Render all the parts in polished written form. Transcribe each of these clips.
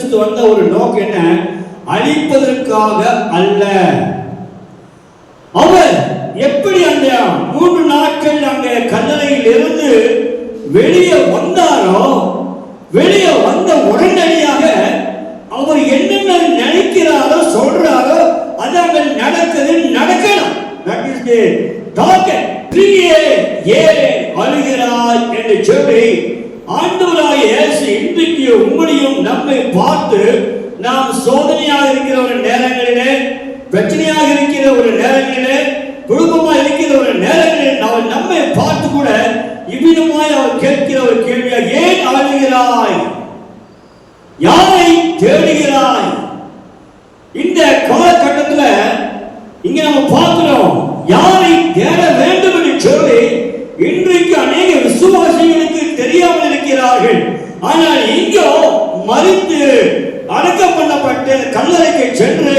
கிறிஸ்து வந்த ஒரு நோக்கம் என்ன? அழிப்பதற்காக அல்ல. அவர் எப்படி அந்த 3 நாட்கள் அங்கே கல்லறையில் இருந்து வெளியே வந்தாரோ, வெளியே வந்த உடனடியாக அவர் என்னென்ன நினைக்கிறாரோ சொல்றாரோ அது அங்க நடக்கணும். That is the target. அழுகிறாய் என்று சொல்லி ஆண்டவராகிய இயேசு இன்றைக்கு உங்களையும் நம்மை பார்த்து, நாம் சோதனையாக இருக்கிற ஒரு நேரங்களிலே, பிரச்சனையாக இருக்கிற ஒரு நேரங்களிலே, குடும்பமாக இருக்கிற ஒரு நேரங்களில் அவர் நம்மை பார்த்து கூட இவ்விதமாய் அவர் கேட்கிற ஒரு கேள்வியா, ஏன் அழுகிறாய்? யாரை தேடுகிறாய்? இந்த காலகட்டத்தில் இங்க நம்ம பார்க்கிறோம், யாரை தேட வேண்டும் என்று சொல்லி இன்றைக்கு அநேக விசுவாசிகளுக்கு தெரியாமல் இருக்கிறார்கள். ஆனால் இங்கோ மரித்து அடக்கம் பண்ணப்பட்டு கல்லறைக்கு சென்று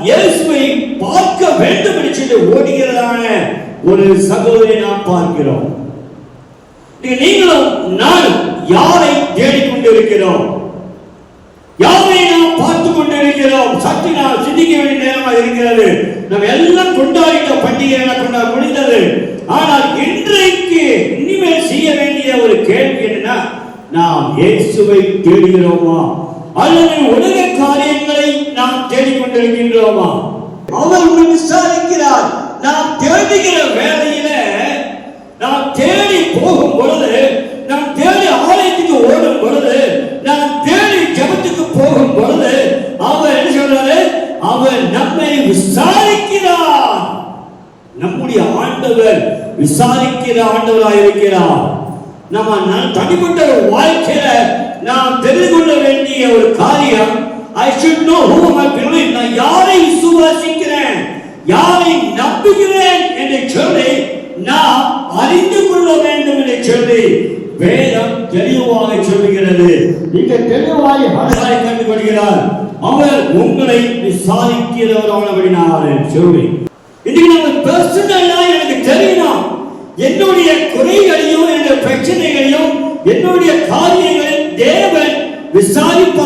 இயேசுவை பார்க்க வேண்டும் என்று சொல்லி ஓடுகிறதான ஒரு சகோதரியை நாம் பார்க்கிறோம். நீங்களும் நானும் யாரை தேடிக்கொண்டிருக்கிறோம்? யாரை நாம் பார்த்து கொண்டிருக்கிறோம்? சற்று நாம் சிந்திக்க வேண்டிய நேரமாக இருக்கிறது. நாம் எல்லாம் கொண்டாடிட்ட பண்டிகை கொண்டாட முடிந்தது. ஆனால் இன்றைக்கு இனிமேல் செய்ய வேண்டிய ஒரு கேள்வி என்னன்னா, நாம் இயேசுவை தேடுகிறோமா அல்லது உலக காரியங்களை நாம் தேடிக்கொண்டிருக்கின்றோமா? அவர் விசாரிக்கிறார். நாம் தேடுகிற வேளையில, நாம் தேடி போகும் பொழுது, நாம் தேடி ஆலயத்துக்கு ஓடும் பொழுது, நாம் தேடி ஜெபத்துக்கு போகும் பொழுது அவர் என்ன சொல்றாரு? அவர் நம்மை விசாரிக்கிறார். நம்முடைய ஆண்டவர் விசாரிக்கிற ஆண்டவராக இருக்கிறார். நம்ம தனிப்பட்ட ஒரு வாழ்க்கையில நாம் தெரிந்து கொள்ள வேண்டிய ஒரு காரியம், I should know whom I believe. நான் யாரை விசுவாசிக்கிறேன், யாரை நம்புகிறேன் என்று சொல்லி நாம் அறிந்து கொள்ள வேண்டும் என்று சொல்லி வேதம் தெளிவாக சொல்லுகிறது. இங்க தெளிவாய் அழகாய் கண்டுபிடிக்கிறார். அவர் உங்களை விசாரிக்கிறவரானபடினாலே சொல்லி, இன்னைக்கு நம்ம பர்சனலா எனக்கு தெரியணும், என்னுடைய குறைகளையும் என்னுடைய பிரச்சனைகளையும் என்னுடைய காரியங்களையும் தேவன் விசாரிப்ப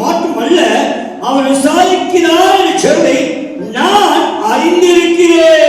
மட்டுமல்ல, அவர் விசாரிக்கிறார் என்று சொல்லி நான் அறிந்திருக்கிறேன்.